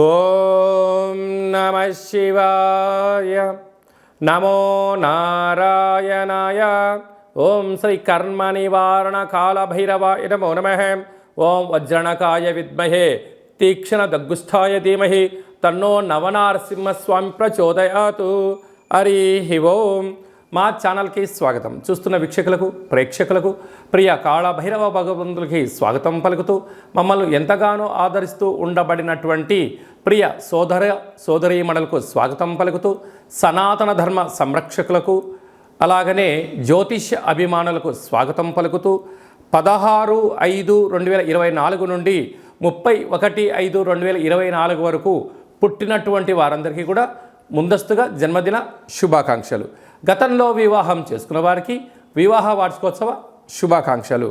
ఓం నమ శివాయ. నమో నారాయణాయ. ఓం శ్రీ కర్మ నివారణ కాల భైరవాయ నమో నమః. ఓం వజ్రణకాయ విద్మహే తీక్ష్ణ దగ్గుస్థాయ ధీమహి తన్నో నవనారసింహస్వామి ప్రచోదయాతు. హరి ఓం. మా ఛానల్కి స్వాగతం. చూస్తున్న వీక్షకులకు ప్రేక్షకులకు ప్రియ కాళభైరవ భగవంతులకి స్వాగతం పలుకుతూ మమ్మల్ని ఎంతగానో ఆదరిస్తూ ఉండబడినటువంటి ప్రియ సోదరీమణులకు స్వాగతం పలుకుతూ సనాతన ధర్మ సంరక్షకులకు అలాగనే జ్యోతిష్య అభిమానులకు స్వాగతం పలుకుతూ 16/5/2024 నుండి 31/5/2024 వరకు పుట్టినటువంటి వారందరికీ కూడా ముందస్తుగా జన్మదిన శుభాకాంక్షలు. గతంలో వివాహం చేసుకున్న వారికి వివాహ వార్షికోత్సవ శుభాకాంక్షలు.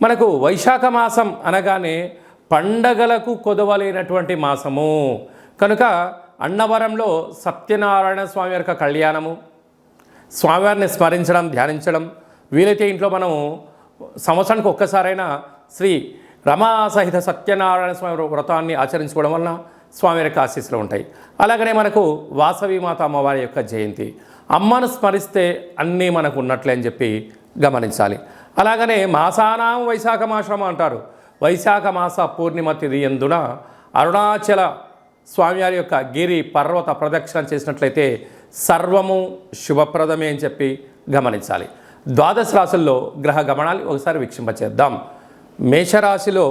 మనకు వైశాఖ మాసం అనగానే పండగలకు కొదవలేనటువంటి మాసము కనుక అన్నవరంలో సత్యనారాయణ స్వామి యొక్క కళ్యాణము, స్వామివారిని స్మరించడం, ధ్యానించడం, వీలైతే ఇంట్లో మనము సంవత్సరానికి ఒక్కసారైనా శ్రీ రమా సహిత సత్యనారాయణ స్వామి వ్రతాన్ని ఆచరించుకోవడం వలన స్వామి యొక్క ఆశీస్సులు ఉంటాయి. అలాగనే మనకు వాసవి మాత అమ్మవారి యొక్క జయంతి, అమ్మను స్మరిస్తే అన్నీ మనకు ఉన్నట్లే అని చెప్పి గమనించాలి. అలాగనే మాసానాం వైశాఖ మాసం అంటారు. వైశాఖ మాస పూర్ణిమ తిథి యందున అరుణాచల స్వామివారి యొక్క గిరి పర్వత ప్రదక్షిణ చేసినట్లయితే సర్వము శుభప్రదమే అని చెప్పి గమనించాలి. ద్వాదశ రాశుల్లో గ్రహ గమనాలు ఒకసారి వీక్షింపచేద్దాం. మేషరాశిలో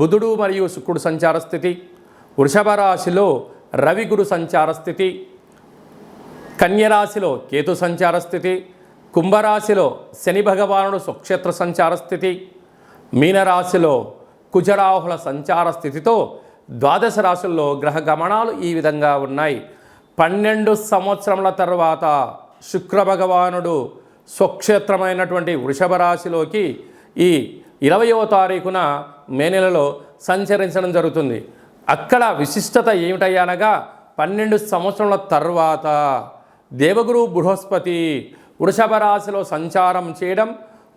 బుధుడు మరియు శుక్రుడు సంచార స్థితి, వృషభ రాశిలో రవి గురు సంచార స్థితి, కన్యరాశిలో కేతు సంచార స్థితి, కుంభరాశిలో శని భగవానుడు స్వక్షేత్ర సంచార స్థితి, మీనరాశిలో కుజరాహుల సంచార స్థితితో ద్వాదశ రాశుల్లో గ్రహ గమనాలు ఈ విధంగా ఉన్నాయి. 12 సంవత్సరముల తర్వాత శుక్ర భగవానుడు స్వక్షేత్రమైనటువంటి వృషభ రాశిలోకి ఈ 20వ తారీఖున మే నెలలో సంచరించడం జరుగుతుంది. అక్కడ విశిష్టత ఏమిటయ్యనగా 12 సంవత్సరాల తర్వాత దేవగురు బృహస్పతి వృషభ రాశిలో సంచారం చేయడం,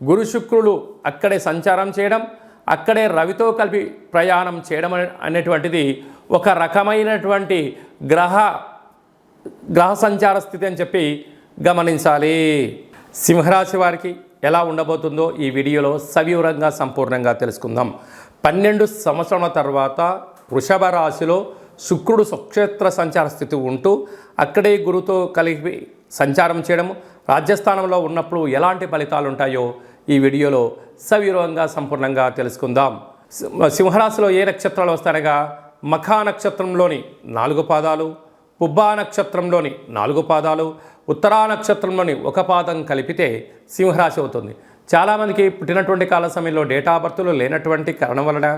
గురు శుక్రులు అక్కడే సంచారం చేయడం, అక్కడే రవితో కలిపి ప్రయాణం చేయడం అనేటువంటిది ఒక రకమైనటువంటి గ్రహ సంచార స్థితి అని చెప్పి గమనించాలి. సింహరాశి వారికి ఎలా ఉండబోతుందో ఈ వీడియోలో సవివరంగా సంపూర్ణంగా తెలుసుకుందాం. 12 సంవత్సరాల తర్వాత వృషభ రాశిలో శుక్రుడు స్వక్షేత్ర సంచార స్థితి ఉంటూ అక్కడే గురుతో కలిపి సంచారం చేయడము, రాజ్యస్థానంలో ఉన్నప్పుడు ఎలాంటి ఫలితాలు ఉంటాయో ఈ వీడియోలో సవివరంగా సంపూర్ణంగా తెలుసుకుందాం. సింహరాశిలో ఏ నక్షత్రాలు వస్తాయనగా మఖా నక్షత్రంలోని 4 పాదాలు, పుబ్బా నక్షత్రంలోని 4 పాదాలు, ఉత్తరా నక్షత్రంలోని 1 పాదం కలిపితే సింహరాశి అవుతుంది. చాలామందికి పుట్టినటువంటి కాల సమయంలో డేటా ఆఫ్ బర్త్లు లేనటువంటి కారణం వలన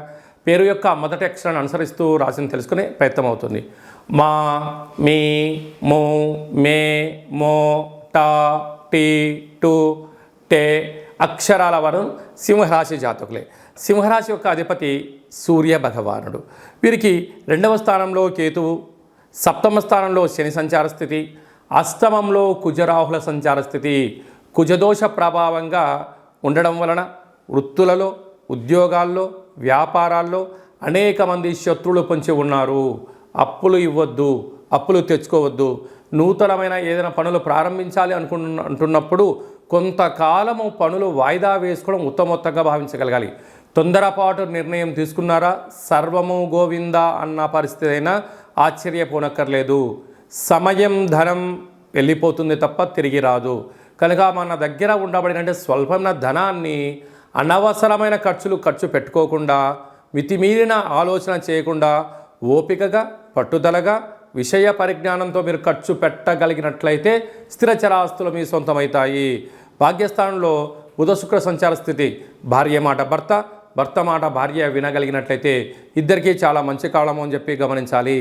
పేరు యొక్క మొదటి అక్షరాన్ని అనుసరిస్తూ రాశిని తెలుసుకునే ప్రయత్నం అవుతుంది. మా, మీ, మో, మే, మో, టా, టీ, టు, టే అక్షరాల వారు సింహరాశి జాతకులే. సింహరాశి యొక్క అధిపతి సూర్య భగవానుడు. వీరికి 2వ స్థానంలో కేతువు, 7వ స్థానంలో శని సంచార స్థితి, అష్టమంలో కుజరాహుల సంచార స్థితి. కుజదోష ప్రభావంగా ఉండడం వలన వృత్తులలో, ఉద్యోగాల్లో, వ్యాపారాల్లో అనేక మంది శత్రువులు పొంచి ఉన్నారు. అప్పులు ఇవ్వద్దు, అప్పులు తెచ్చుకోవద్దు. నూతనమైన ఏదైనా పనులు ప్రారంభించాలి అంటున్నప్పుడు కొంతకాలము పనులు వాయిదా వేసుకోవడం ఉత్తమోత్తంగా భావించగలగాలి. తొందరపాటు నిర్ణయం తీసుకున్నారా సర్వము గోవింద అన్న పరిస్థితి అయినా ఆశ్చర్యపోనక్కర్లేదు. సమయం, ధనం వెళ్ళిపోతుంది తప్ప తిరిగి రాదు. కనుక మన దగ్గర ఉండబడిన స్వల్పమైన ధనాన్ని అనవసరమైన ఖర్చు పెట్టుకోకుండా, మితిమీరిన ఆలోచన చేయకుండా ఓపికగా, పట్టుదలగా, విషయ పరిజ్ఞానంతో మీరు ఖర్చు పెట్టగలిగినట్లయితే స్థిరచరాస్తులు మీ సొంతమవుతాయి. భాగ్యస్థానంలో బుధ శుక్ర సంచార స్థితి, భార్య మాట భర్త, భర్త మాట భార్య వినగలిగినట్లయితే ఇద్దరికీ చాలా మంచి కాలము అని చెప్పి గమనించాలి.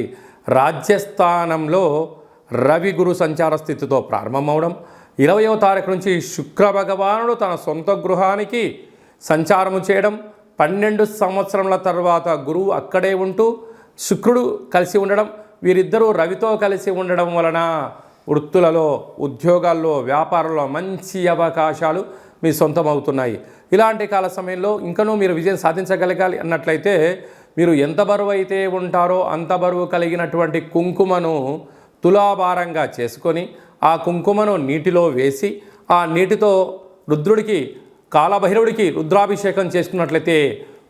రాజ్యస్థానంలో రవి గురు సంచార స్థితితో ప్రారంభమవడం, 20వ తారీఖు నుంచి శుక్ర భగవానుడు తన సొంత గృహానికి సంచారము చేయడం, 12 సంవత్సరముల తర్వాత గురువు అక్కడే ఉంటూ శుక్రుడు కలిసి ఉండడం, వీరిద్దరూ రవితో కలిసి ఉండడం వలన వృత్తులలో, ఉద్యోగాల్లో, వ్యాపారంలో మంచి అవకాశాలు మీ సొంతం అవుతున్నాయి. ఇలాంటి కాల సమయంలో ఇంకనూ మీరు విజయం సాధించగలగాలి అన్నట్లయితే మీరు ఎంత బరువు అయితే ఉంటారో అంత బరువు కలిగినటువంటి కుంకుమను తులాభారంగా చేసుకొని ఆ కుంకుమను నీటిలో వేసి ఆ నీటితో రుద్రుడికి కాలభైరవుడికి రుద్రాభిషేకం చేసుకున్నట్లయితే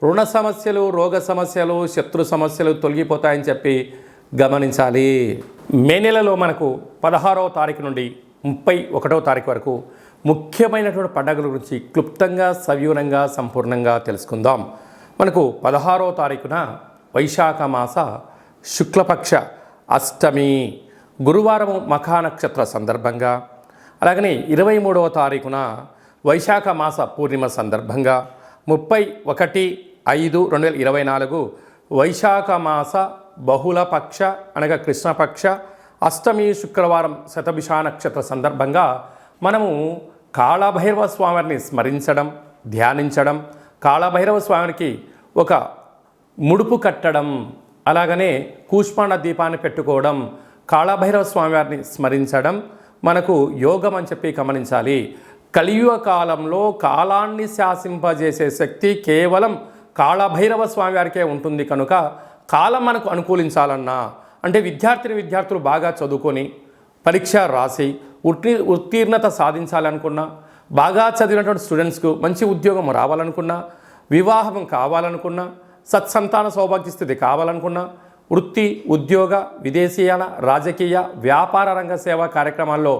రుణ సమస్యలు, రోగ సమస్యలు, శత్రు సమస్యలు తొలగిపోతాయని చెప్పి గమనించాలి. మే నెలలో మనకు 16వ తారీఖు నుండి 31వ తారీఖు వరకు ముఖ్యమైనటువంటి పండుగల గురించి క్లుప్తంగా, సవివరంగా, సంపూర్ణంగా తెలుసుకుందాం. మనకు 16వ తారీఖున వైశాఖ మాస శుక్లపక్ష అష్టమి గురువారము మఖా నక్షత్ర సందర్భంగా, అలాగనే 23వ తారీఖున వైశాఖ మాస పూర్ణిమ సందర్భంగా 31/5/2024 వైశాఖ మాస బహుళపక్ష అనగా కృష్ణపక్ష అష్టమి శుక్రవారం శతభిష నక్షత్ర సందర్భంగా మనము కాళభైరవ స్వామిని స్మరించడం, ధ్యానించడం, కాళభైరవ స్వామికి ఒక ముడుపు కట్టడం, అలాగనే కూష్మాండ దీపాన్ని పెట్టుకోవడం, కాళభైరవ స్వామివారిని స్మరించడం మనకు యోగం అని చెప్పి గమనించాలి. కలియుగ కాలంలో కాలాన్ని శాసింపజేసే శక్తి కేవలం కాళభైరవ స్వామివారికే ఉంటుంది. కనుక కాలం మనకు అనుకూలించాలన్నా, అంటే విద్యార్థులు బాగా చదువుకొని పరీక్ష రాసి ఉత్తీర్ణత సాధించాలనుకున్నా, బాగా చదివినటువంటి స్టూడెంట్స్కు మంచి ఉద్యోగం రావాలనుకున్నా, వివాహం కావాలనుకున్నా, సత్సంతాన సౌభాగ్య స్థితి కావాలనుకున్నా, వృత్తి, ఉద్యోగ, విదేశీయాన, రాజకీయ, వ్యాపార రంగ సేవా కార్యక్రమాల్లో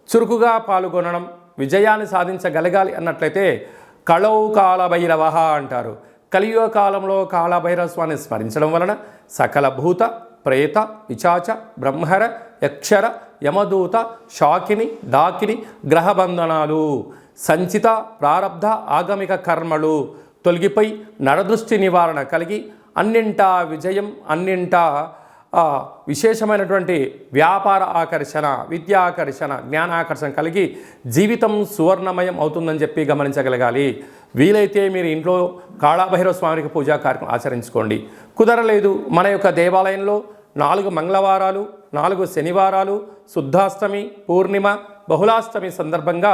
చురుకుగా పాల్గొనడం, విజయాన్ని సాధించగలగాలి అన్నట్లయితే కళౌ కాళభైరవ అంటారు. కలియుగ కాలంలో కాళభైరవ స్వామిని స్మరించడం వలన సకల భూత, ప్రేత, పిశాచ, బ్రహ్మర, యక్షర, యమదూత, శాకిని, డాకిని గ్రహబంధనాలు, సంచిత ప్రారబ్ధ ఆగమిక కర్మలు తొలగిపోయి నరదృష్టి నివారణ కలిగి అన్నింటా విజయం, అన్నింటా విశేషమైనటువంటి వ్యాపార ఆకర్షణ, విద్యాకర్షణ, జ్ఞానాకర్షణ కలిగి జీవితం సువర్ణమయం అవుతుందని చెప్పి గమనించగలగాలి. వీలైతే మీరు ఇంట్లో కాళభైరవ స్వామికి పూజా కార్యక్రమం ఆచరించుకోండి. కుదరలేదు, మన యొక్క దేవాలయంలో 4 మంగళవారాలు, 4 శనివారాలు, శుద్ధాష్టమి, పూర్ణిమ, బహుళాష్టమి సందర్భంగా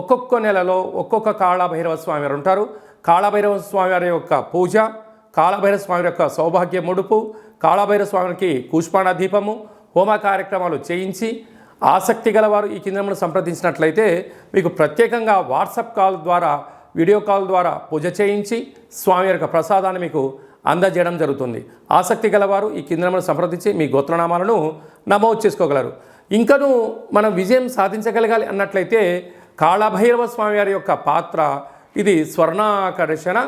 ఒక్కొక్క నెలలో ఒక్కొక్క కాళభైరవ స్వామి వారు ఉంటారు. కాళభైరవ స్వామి వారి యొక్క పూజ, కాళభైరవ స్వామి యొక్క సౌభాగ్య ముడుపు, కాళభైరవ స్వామికి కూష్మాండ దీపము, హోమ కార్యక్రమాలు చేయించి ఆసక్తి గలవారు ఈ కింద సంప్రదించినట్లయితే మీకు ప్రత్యేకంగా వాట్సాప్ కాల్ ద్వారా, వీడియో కాల్ ద్వారా పూజ చేయించి స్వామి యొక్క ప్రసాదాన్ని మీకు అందజేయడం జరుగుతుంది. ఆసక్తి గలవారు ఈ కింద సంప్రదించి మీ గోత్రనామాలను నమోదు చేసుకోగలరు. ఇంకనూ మనం విజయం సాధించగలగాలి అన్నట్లయితే కాళభైరవ స్వామి వారి యొక్క పాత్ర ఇది స్వర్ణాకర్షణ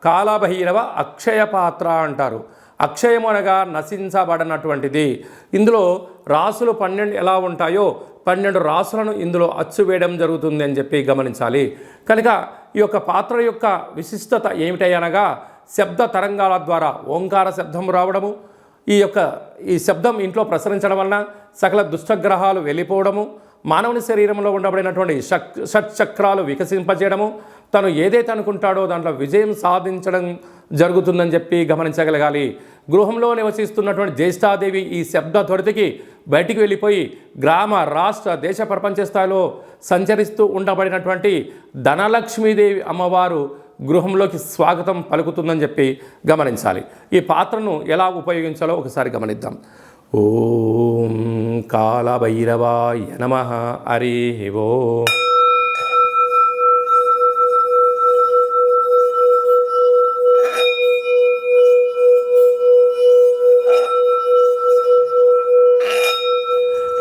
కాళభైరవ అక్షయ పాత్ర అంటారు. అక్షయం అనగా నశించబడినటువంటిది. ఇందులో రాసులు 12 ఎలా ఉంటాయో 12 రాసులను ఇందులో అచ్చు వేయడం జరుగుతుంది అని చెప్పి గమనించాలి. కనుక ఈ యొక్క పాత్ర యొక్క విశిష్టత ఏమిటనగా శబ్ద తరంగాల ద్వారా ఓంకార శబ్దం రావడము, ఈ శబ్దం ఇంట్లో ప్రసరించడం వలన సకల దుష్టగ్రహాలు వెళ్ళిపోవడము, మానవుని శరీరంలో ఉండబడినటువంటి షట్చక్రాలు వికసింపజేయడము, తను ఏదైతే అనుకుంటాడో దాంట్లో విజయం సాధించడం జరుగుతుందని చెప్పి గమనించగలగాలి. గృహంలో నివసిస్తున్నటువంటి జ్యేష్ఠాదేవి ఈ శబ్ద త్వరితకి బయటికి వెళ్ళిపోయి గ్రామ, రాష్ట్ర, దేశ, ప్రపంచ స్థాయిలో సంచరిస్తూ ఉండబడినటువంటి ధనలక్ష్మీదేవి అమ్మవారు గృహంలోకి స్వాగతం పలుకుతుందని చెప్పి గమనించాలి. ఈ పాత్రను ఎలా ఉపయోగించాలో ఒకసారి గమనిద్దాం. ఓం కాళభైరవాయ నమః. హరి ఓం.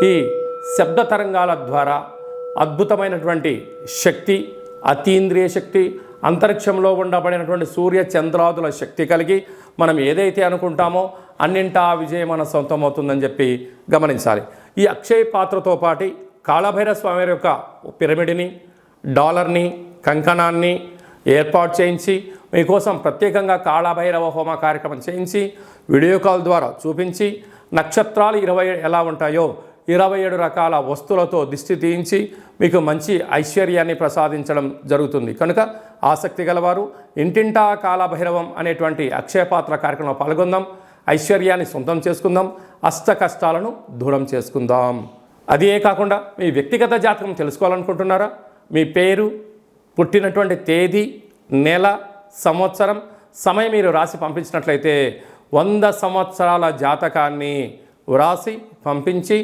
ఈ శబ్ద తరంగాల ద్వారా అద్భుతమైనటువంటి శక్తి, అతీంద్రియ శక్తి, అంతరిక్షంలో ఉండబడినటువంటి సూర్య చంద్రాదుల శక్తి కలిగి మనం ఏదైతే అనుకుంటామో అన్నింటా విజయం మన సొంతం అవుతుందని చెప్పి గమనించాలి. ఈ అక్షయ పాత్రతో పాటు కాళభైరవ స్వామి యొక్క పిరమిడ్ని, డాలర్ని, కంకణాన్ని ఏర్పాటు చేయించి మీకోసం ప్రత్యేకంగా కాళభైరవ హోమ కార్యక్రమం చేయించి వీడియో కాల్ ద్వారా చూపించి నక్షత్రాలు 27 ఎలా ఉంటాయో 27 రకాల వస్తువులతో దిష్టి తీయించి మీకు మంచి ఐశ్వర్యాన్ని ప్రసాదించడం జరుగుతుంది. కనుక ఆసక్తి గలవారు ఇంటింటా కాళభైరవం అనేటువంటి అక్షయపాత్ర కార్యక్రమంలో పాల్గొందాం. ఐశ్వర్యాన్ని సొంతం చేసుకుందాం, అష్ట కష్టాలను దూరం చేసుకుందాం. అదే కాకుండా మీ వ్యక్తిగత జాతకం తెలుసుకోవాలనుకుంటున్నారా? మీ పేరు, పుట్టినటువంటి తేదీ, నెల, సంవత్సరం, సమయం మీరు రాసి పంపించినట్లయితే 100 సంవత్సరాల జాతకాన్ని వ్రాసి పంపించి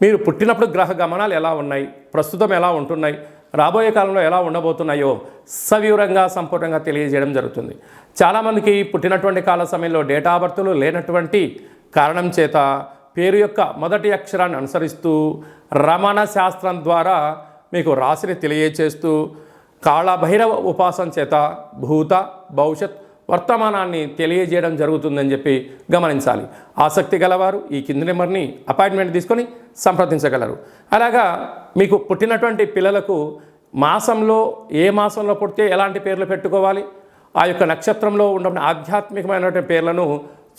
మీరు పుట్టినప్పుడు గ్రహ గమనాలు ఎలా ఉన్నాయి, ప్రస్తుతం ఎలా ఉంటున్నాయి, రాబోయే కాలంలో ఎలా ఉండబోతున్నాయో సవివరంగా సంపూర్ణంగా తెలియజేయడం జరుగుతుంది. చాలామందికి పుట్టినటువంటి కాల సమయంలో డేటా ఆఫ్ బర్త్లు లేనటువంటి కారణం చేత పేరు యొక్క మొదటి అక్షరాన్ని అనుసరిస్తూ రమణ శాస్త్రం ద్వారా మీకు రాశిని తెలియచేస్తూ కాళభైరవ ఉపాసన చేత భూత భవిష్యత్ వర్తమానాన్ని తెలియజేయడం జరుగుతుందని చెప్పి గమనించాలి. ఆసక్తి గలవారు ఈ కింది నెంబర్ని అపాయింట్మెంట్ తీసుకొని సంప్రదించగలరు. అలాగా మీకు పుట్టినటువంటి పిల్లలకు మాసంలో ఏ మాసంలో పుడితే ఎలాంటి పేర్లు పెట్టుకోవాలి, ఆ యొక్క నక్షత్రంలో ఉన్న ఆధ్యాత్మికమైనటువంటి పేర్లను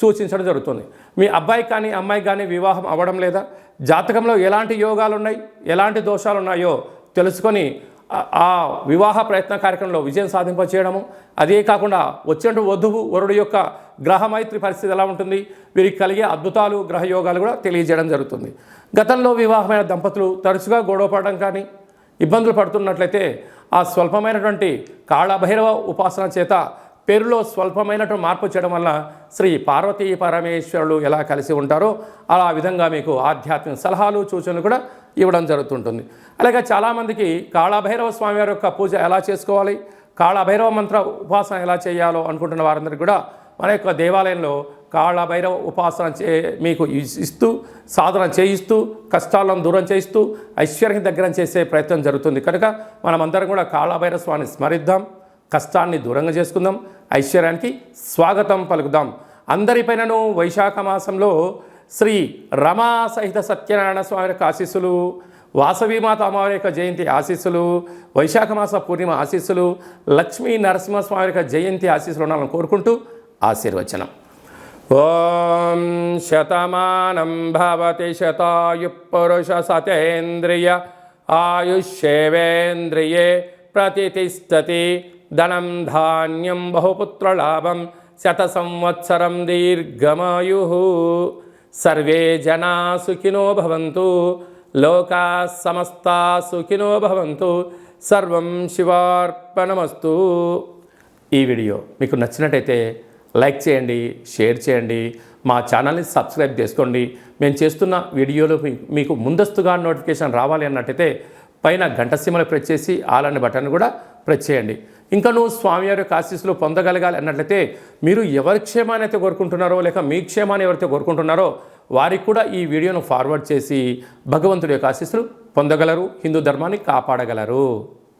సూచించడం జరుగుతుంది. మీ అబ్బాయి కానీ అమ్మాయి కానీ వివాహం అవ్వడం లేదా, జాతకంలో ఎలాంటి యోగాలు ఉన్నాయి, ఎలాంటి దోషాలు ఉన్నాయో తెలుసుకొని ఆ వివాహ ప్రయత్న కార్యక్రమంలో విజయం సాధింపచేయడము, అదే కాకుండా వచ్చేటువంటి వధువు వరుడు యొక్క గ్రహమైత్రి పరిస్థితి ఎలా ఉంటుంది, వీరికి కలిగే అద్భుతాలు గ్రహయోగాలు కూడా తెలియజేయడం జరుగుతుంది. గతంలో వివాహమైన దంపతులు తరచుగా గొడవపడడం కానీ ఇబ్బందులు పడుతున్నట్లయితే ఆ స్వల్పమైనటువంటి కాళభైరవ ఉపాసన చేత పేరులో స్వల్పమైనటువంటి మార్పు చేయడం వల్ల శ్రీ పార్వతీ పరమేశ్వరులు ఎలా కలిసి ఉంటారో అలా విధంగా మీకు ఆధ్యాత్మిక సలహాలు సూచనలు కూడా ఇవ్వడం జరుగుతుంటుంది. అలాగే చాలామందికి కాళభైరవ స్వామివారి యొక్క పూజ ఎలా చేసుకోవాలి, కాళభైరవ మంత్ర ఉపాసన ఎలా చేయాలో అనుకుంటున్న వారందరికీ కూడా మన యొక్క దేవాలయంలో కాళభైరవ ఉపాసన మీకు ఇస్తూ సాధన చేయిస్తూ కష్టాలను దూరం చేయిస్తూ ఐశ్వర్యం దగ్గర చేసే ప్రయత్నం జరుగుతుంది. కనుక మనమందరం కూడా కాళభైరవ స్వామిని స్మరిద్దాం, కష్టాన్ని దూరంగా చేసుకుందాం, ఐశ్వర్యానికి స్వాగతం పలుకుదాం. అందరిపైనను వైశాఖ మాసంలో శ్రీ రమా సహిత సత్యనారాయణ స్వామి యొక్క ఆశీస్సులు, వాసవీమాత అమ్మవారి యొక్క జయంతి ఆశీస్సులు, వైశాఖ మాస పూర్ణిమ ఆశీస్సులు, లక్ష్మీ నరసింహస్వామి యొక్క జయంతి ఆశీస్సులు ఉండాలని కోరుకుంటూ ఆశీర్వచనం. ఓం శతమానం భవతి శతాయు పురుష సతేంద్రియ ఆయుష్యేవేంద్రియే ప్రతిష్టతి ధనం ధాన్యం బహుపుత్రలాభం శత సంవత్సరం దీర్ఘమాయు. సర్వే జనా సుఖినో భవంతు, లోకా సమస్తా సుఖినో భవంతు. సర్వం శివార్పణమస్తు. ఈ వీడియో మీకు నచ్చినట్టయితే లైక్ చేయండి, షేర్ చేయండి, మా ఛానల్ని సబ్స్క్రైబ్ చేసుకోండి. మేము చేస్తున్న వీడియోలు మీకు ముందస్తుగా నోటిఫికేషన్ రావాలి అన్నట్టయితే పైన గంట సింబల్ ప్రెస్ చేసి ఆల్ అనే బటన్ కూడా ప్రెస్ చేయండి. ఇంకనూ స్వామివారి యొక్క ఆశీస్సులు పొందగలగాలి అన్నట్లయితే మీరు ఎవరి క్షేమాన్ని అయితే కోరుకుంటున్నారో లేక మీ క్షేమాన్ని ఎవరైతే కోరుకుంటున్నారో వారికి కూడా ఈ వీడియోను ఫార్వర్డ్ చేసి భగవంతుడి యొక్క ఆశీస్సులు పొందగలరు, హిందూ ధర్మాన్ని కాపాడగలరు.